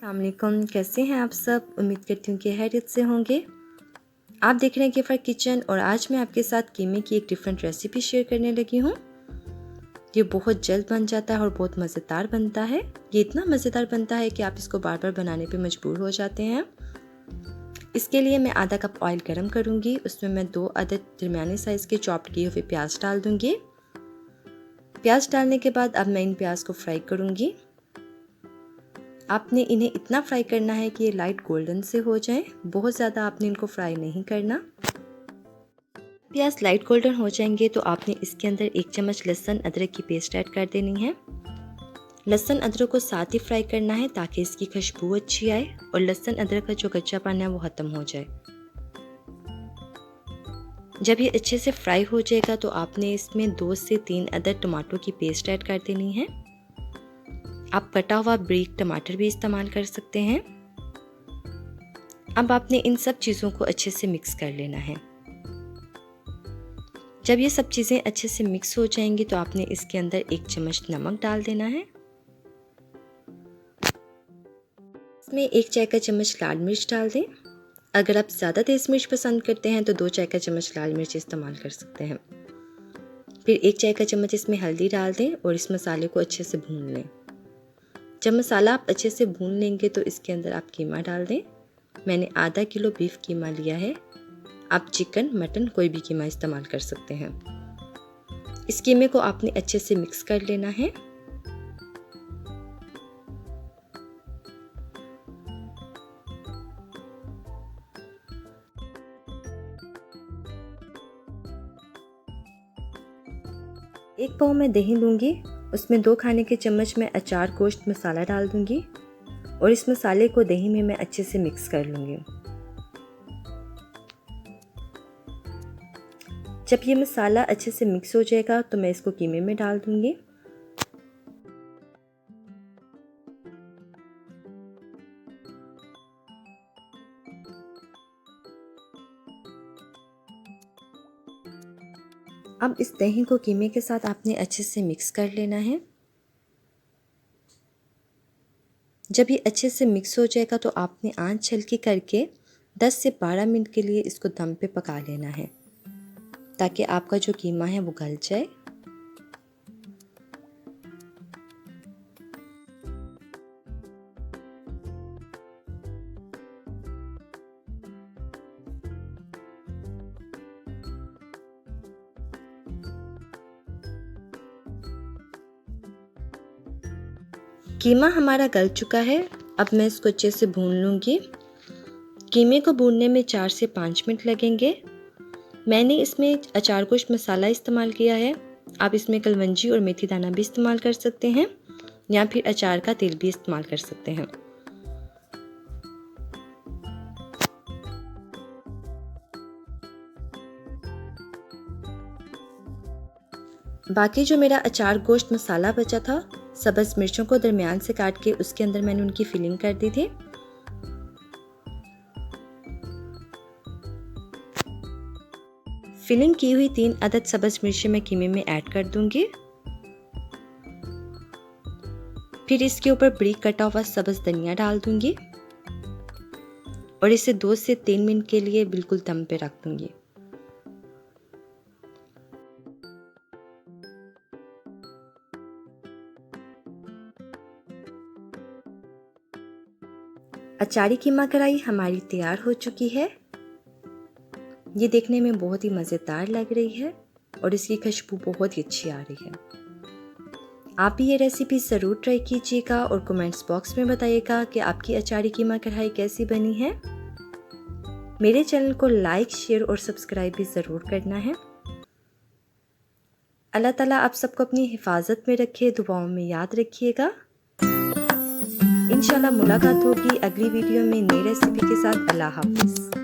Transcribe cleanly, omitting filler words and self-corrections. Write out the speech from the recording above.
अस्सलामुअलैकुम, कैसे हैं आप सब। उम्मीद करती हूँ कि खैरियत से होंगे। आप देख रहे हैं गिफ्ट किचन और आज मैं आपके साथ कीमे की एक डिफरेंट रेसिपी शेयर करने लगी हूँ। ये बहुत जल्द बन जाता है और बहुत मज़ेदार बनता है। ये इतना मज़ेदार बनता है कि आप इसको बार बार बनाने पे मजबूर हो जाते हैं। इसके लिए मैं आधा कप ऑयल गर्म करूँगी। उसमें मैं 2 अदद दरमियाने साइज़ के चॉप्ड किए हुए प्याज डाल दूँगी। प्याज डालने के बाद अब मैं इन प्याज को फ्राई करूँगी। आपने इन्हें इतना फ्राई करना है कि ये लाइट गोल्डन से हो जाएं। बहुत ज़्यादा आपने इनको फ्राई नहीं करना। प्याज लाइट गोल्डन हो जाएंगे तो आपने इसके अंदर 1 चम्मच लहसुन अदरक की पेस्ट ऐड कर देनी है। लहसुन अदरक को साथ ही फ्राई करना है ताकि इसकी खुशबू अच्छी आए और लहसुन अदरक का जो कच्चापन है वो ख़त्म हो जाए। जब ये अच्छे से फ्राई हो जाएगा तो आपने इसमें 2 से 3 अदद टमाटो की पेस्ट ऐड कर देनी है। आप कटा हुआ बारीक टमाटर भी इस्तेमाल कर सकते हैं। अब आपने इन सब चीज़ों को अच्छे से मिक्स कर लेना है। जब ये सब चीज़ें अच्छे से मिक्स हो जाएंगी तो आपने इसके अंदर 1 चम्मच नमक डाल देना है। इसमें 1 चाय का चम्मच लाल मिर्च डाल दें। अगर आप ज़्यादा तेज़ मिर्च पसंद करते हैं तो 2 चाय का चम्मच लाल मिर्च इस्तेमाल कर सकते हैं। फिर 1 चाय का चम्मच इसमें हल्दी डाल दें और इस मसाले को अच्छे से भून लें। जब मसाला आप अच्छे से भून लेंगे तो इसके अंदर आप कीमा डाल दें। मैंने आधा किलो बीफ कीमा लिया है। आप चिकन, मटन कोई भी कीमा इस्तेमाल कर सकते हैं। इस कीमे को आपने अच्छे से मिक्स कर लेना है। एक पाव में दही लूँगी। उसमें 2 खाने के चम्मच में अचार गोश्त मसाला डाल दूँगी और इस मसाले को दही में मैं अच्छे से मिक्स कर लूँगी। जब ये मसाला अच्छे से मिक्स हो जाएगा तो मैं इसको कीमे में डाल दूँगी। अब इस दही को कीमे के साथ आपने अच्छे से मिक्स कर लेना है। जब ये अच्छे से मिक्स हो जाएगा तो आपने आंच हल्की करके 10 से 12 मिनट के लिए इसको दम पे पका लेना है ताकि आपका जो कीमा है वो गल जाए। कीमा हमारा गल चुका है। अब मैं इसको अच्छे से भून लूँगी। कीमे को भूनने में 4 से 5 मिनट लगेंगे। मैंने इसमें अचार गोश्त मसाला इस्तेमाल किया है। आप इसमें कलवंजी और मेथी दाना भी इस्तेमाल कर सकते हैं या फिर अचार का तेल भी इस्तेमाल कर सकते हैं। बाकी जो मेरा अचार गोश्त मसाला बचा था, सब्ज़ मिर्चों को दरमियान से काट के उसके अंदर मैंने उनकी फिलिंग कर दी थी। फिलिंग की हुई 3 अदद सब्ज़ मिर्चें मैं कीमे में ऐड कर दूंगी। फिर इसके ऊपर बारीक कटा हुआ सब्ज़ धनिया डाल दूंगी और इसे 2 से 3 मिनट के लिए बिल्कुल दम पे रख दूंगी। अचारी कीमा कढ़ाई हमारी तैयार हो चुकी है। ये देखने में बहुत ही मज़ेदार लग रही है और इसकी खुशबू बहुत ही अच्छी आ रही है। आप भी ये रेसिपी ज़रूर ट्राई कीजिएगा और कमेंट्स बॉक्स में बताइएगा कि आपकी अचारी कीमा कढ़ाई कैसी बनी है। मेरे चैनल को लाइक, शेयर और सब्सक्राइब भी ज़रूर करना है। अल्लाह ताला आप सबको अपनी हिफाजत में रखे, दुआओं में याद रखिएगा। इंशाल्लाह मुलाकात होगी अगली वीडियो में नई रेसिपी के साथ। अल्लाह हाफ़िज़।